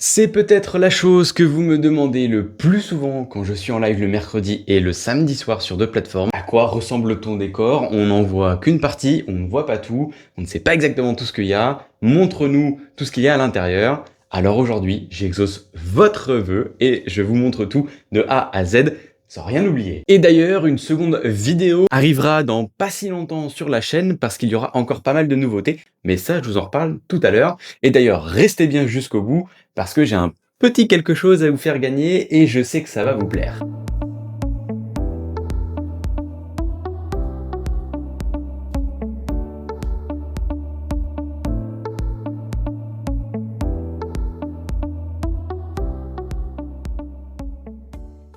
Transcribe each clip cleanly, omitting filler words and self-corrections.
C'est peut-être la chose que vous me demandez le plus souvent quand je suis en live le mercredi et le samedi soir sur 2 plateformes. À quoi ressemble ton décor? On n'en voit qu'une partie, on ne voit pas tout, on ne sait pas exactement tout ce qu'il y a. Montre-nous tout ce qu'il y a à l'intérieur. Alors aujourd'hui, j'exauce votre vœu et je vous montre tout de A à Z sans rien oublier. Et d'ailleurs, une seconde vidéo arrivera dans pas si longtemps sur la chaîne parce qu'il y aura encore pas mal de nouveautés, mais ça, je vous en reparle tout à l'heure. Et d'ailleurs, restez bien jusqu'au bout parce que j'ai un petit quelque chose à vous faire gagner et je sais que ça va vous plaire.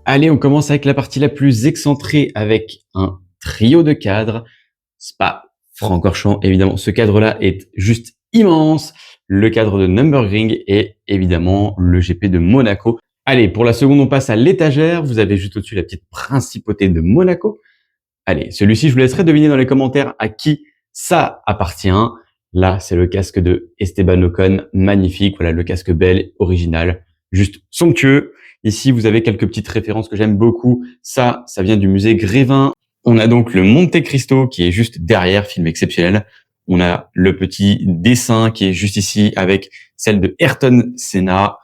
Allez, on commence avec la partie la plus excentrée avec un trio de cadres. Spa, Francorchamps, évidemment. Ce cadre-là est juste immense. Le cadre de Nürburgring et évidemment le GP de Monaco. Allez, pour la seconde, on passe à l'étagère. Vous avez juste au-dessus la petite principauté de Monaco. Allez, celui-ci, je vous laisserai deviner dans les commentaires à qui ça appartient. Là, c'est le casque de Esteban Ocon, magnifique. Voilà, le casque bel, original, juste somptueux. Ici, vous avez quelques petites références que j'aime beaucoup. Ça vient du musée Grévin. On a donc le Monte Cristo qui est juste derrière, film exceptionnel. On a le petit dessin qui est juste ici avec celle de Ayrton Senna.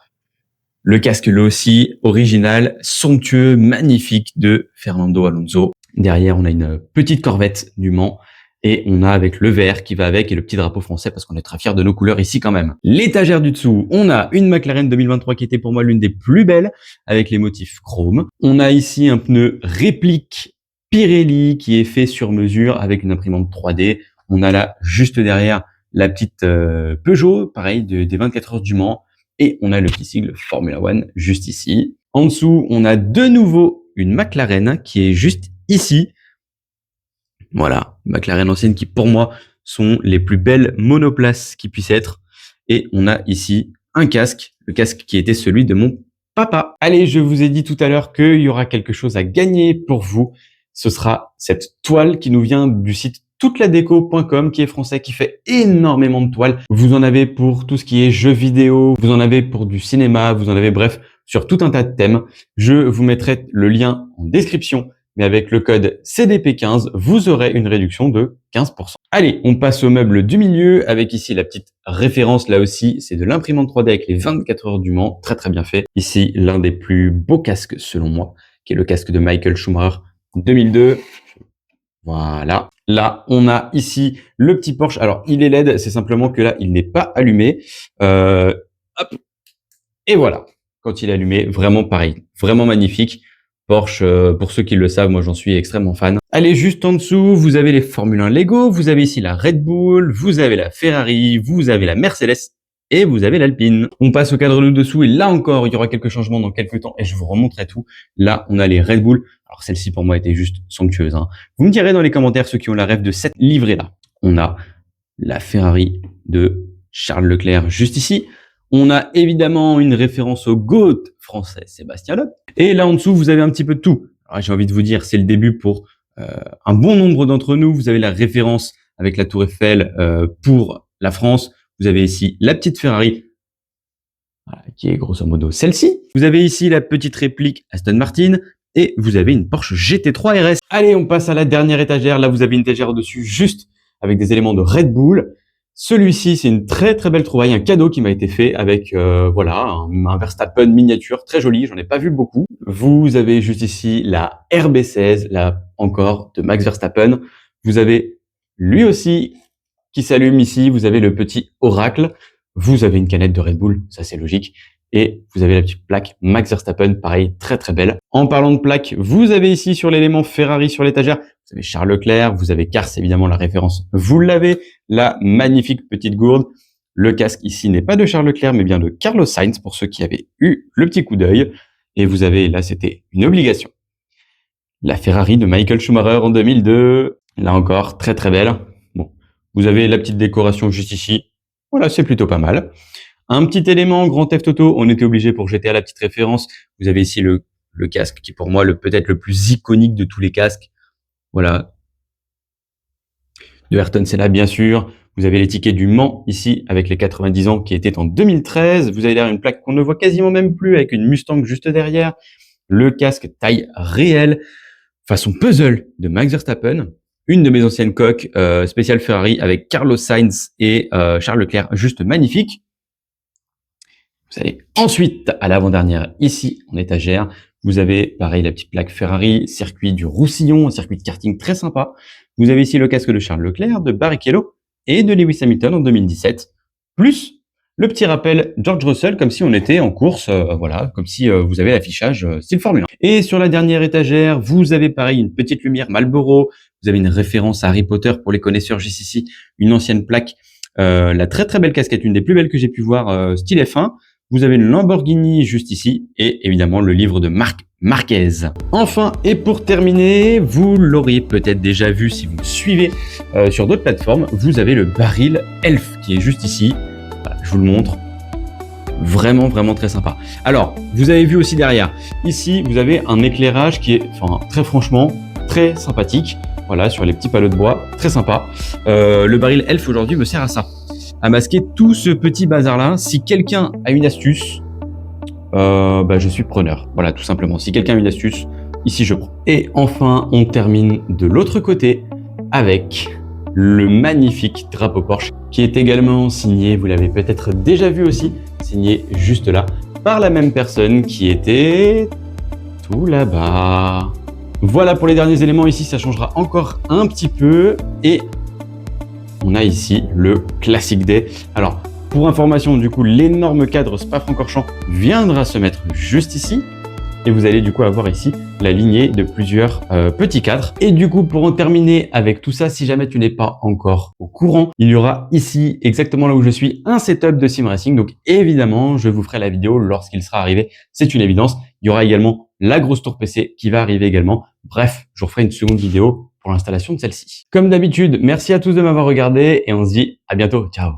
Le casque là aussi, original, somptueux, magnifique de Fernando Alonso. Derrière, on a une petite Corvette du Mans et on a avec le vert qui va avec et le petit drapeau français parce qu'on est très fiers de nos couleurs ici quand même. L'étagère du dessous, on a une McLaren 2023 qui était pour moi l'une des plus belles avec les motifs chrome. On a ici un pneu réplique Pirelli qui est fait sur mesure avec une imprimante 3D. On a là juste derrière la petite Peugeot, pareil, des 24 heures du Mans. Et on a le petit sigle Formula One juste ici. En dessous, on a de nouveau une McLaren qui est juste ici. Voilà, McLaren ancienne qui pour moi sont les plus belles monoplaces qui puissent être. Et on a ici un casque, le casque qui était celui de mon papa. Allez, je vous ai dit tout à l'heure qu'il y aura quelque chose à gagner pour vous. Ce sera cette toile qui nous vient du site touteladeco.com qui est français, qui fait énormément de toiles. Vous en avez pour tout ce qui est jeux vidéo, vous en avez pour du cinéma, vous en avez bref, sur tout un tas de thèmes. Je vous mettrai le lien en description, mais avec le code CDP15, vous aurez une réduction de 15%. Allez, on passe au meuble du milieu avec ici la petite référence là aussi, c'est de l'imprimante 3D avec les 24 heures du Mans, très très bien fait. Ici, l'un des plus beaux casques selon moi, qui est le casque de Michael Schumacher 2002. Voilà. Là, on a ici le petit Porsche. Alors, il est LED, c'est simplement que là, il n'est pas allumé. Hop. Et voilà. Quand il est allumé, vraiment pareil. Vraiment magnifique. Porsche, pour ceux qui le savent, moi, j'en suis extrêmement fan. Allez, juste en dessous, vous avez les Formule 1 Lego. Vous avez ici la Red Bull. Vous avez la Ferrari. Vous avez la Mercedes. Et vous avez l'Alpine. On passe au cadre de dessous et là encore, il y aura quelques changements dans quelques temps et je vous remontrerai tout. Là, on a les Red Bull. Alors celle-ci pour moi était juste somptueuse. Hein. Vous me direz dans les commentaires ceux qui ont la rêve de cette livrée-là. On a la Ferrari de Charles Leclerc juste ici. On a évidemment une référence au GOAT français Sébastien Loeb. Et là en dessous, vous avez un petit peu de tout. Alors j'ai envie de vous dire, c'est le début pour un bon nombre d'entre nous. Vous avez la référence avec la Tour Eiffel pour la France. Vous avez ici la petite Ferrari, voilà, qui est grosso modo celle-ci. Vous avez ici la petite réplique Aston Martin et vous avez une Porsche GT3 RS. Allez, on passe à la dernière étagère. Là, vous avez une étagère au-dessus juste avec des éléments de Red Bull. Celui-ci, c'est une très très belle trouvaille, un cadeau qui m'a été fait avec voilà un Verstappen miniature très joli. J'en ai pas vu beaucoup. Vous avez juste ici la RB16, là encore de Max Verstappen. Vous avez lui aussi qui s'allume ici. Vous avez le petit Oracle. Vous avez une canette de Red Bull, ça c'est logique. Et vous avez la petite plaque Max Verstappen, pareil, très très belle. En parlant de plaque, vous avez ici sur l'élément Ferrari sur l'étagère, vous avez Charles Leclerc, vous avez Cars, évidemment la référence, vous l'avez, la magnifique petite gourde. Le casque ici n'est pas de Charles Leclerc, mais bien de Carlos Sainz, pour ceux qui avaient eu le petit coup d'œil. Et vous avez, là c'était une obligation, la Ferrari de Michael Schumacher en 2002. Là encore, très très belle. Bon, vous avez la petite décoration juste ici. Voilà, c'est plutôt pas mal. Un petit élément, Grand Theft Auto, on était obligé pour GTA la petite référence. Vous avez ici le casque qui pour moi peut-être le plus iconique de tous les casques. Voilà. De Ayrton Senna bien sûr. Vous avez les tickets du Mans ici avec les 90 ans qui étaient en 2013. Vous avez derrière une plaque qu'on ne voit quasiment même plus avec une Mustang juste derrière. Le casque taille réelle, façon puzzle de Max Verstappen. Une de mes anciennes coques spéciale Ferrari avec Carlos Sainz et Charles Leclerc, juste magnifique. Vous allez ensuite à l'avant-dernière ici en étagère. Vous avez pareil la petite plaque Ferrari, circuit du Roussillon, un circuit de karting très sympa. Vous avez ici le casque de Charles Leclerc, de Barrichello et de Lewis Hamilton en 2017, plus le petit rappel George Russell, comme si on était en course, voilà, comme si vous avez l'affichage style Formule 1. Et sur la dernière étagère, vous avez pareil une petite lumière Marlboro, vous avez une référence à Harry Potter pour les connaisseurs juste ici, une ancienne plaque, la très très belle casquette, une des plus belles que j'ai pu voir, style F1. Vous avez une Lamborghini juste ici et évidemment le livre de Marc Marquez. Enfin et pour terminer, vous l'auriez peut-être déjà vu si vous me suivez sur d'autres plateformes, vous avez le baril Elf qui est juste ici. Voilà, je vous le montre. Vraiment très sympa. Alors, vous avez vu aussi derrière, ici vous avez un éclairage qui est, très franchement, très sympathique. Voilà, sur les petits palots de bois, très sympa. Le baril Elf aujourd'hui me sert à ça, à masquer tout ce petit bazar là. Si quelqu'un a une astuce, je suis preneur. Voilà, tout simplement. Si quelqu'un a une astuce, ici je prends. Et enfin, on termine de l'autre côté avec le magnifique drapeau Porsche qui est également signé, vous l'avez peut-être déjà vu aussi, signé juste là, par la même personne qui était tout là-bas. Voilà pour les derniers éléments. Ici, ça changera encore un petit peu et on a ici le Classic Day. Alors, pour information, du coup, l'énorme cadre Spa-Francorchamps viendra se mettre juste ici. Et vous allez du coup avoir ici la lignée de plusieurs petits cadres. Et du coup, pour en terminer avec tout ça, si jamais tu n'es pas encore au courant, il y aura ici, exactement là où je suis, un setup de Sim Racing. Donc évidemment, je vous ferai la vidéo lorsqu'il sera arrivé. C'est une évidence. Il y aura également la grosse tour PC qui va arriver également. Bref, je vous ferai une seconde vidéo pour l'installation de celle-ci. Comme d'habitude, merci à tous de m'avoir regardé et on se dit à bientôt. Ciao!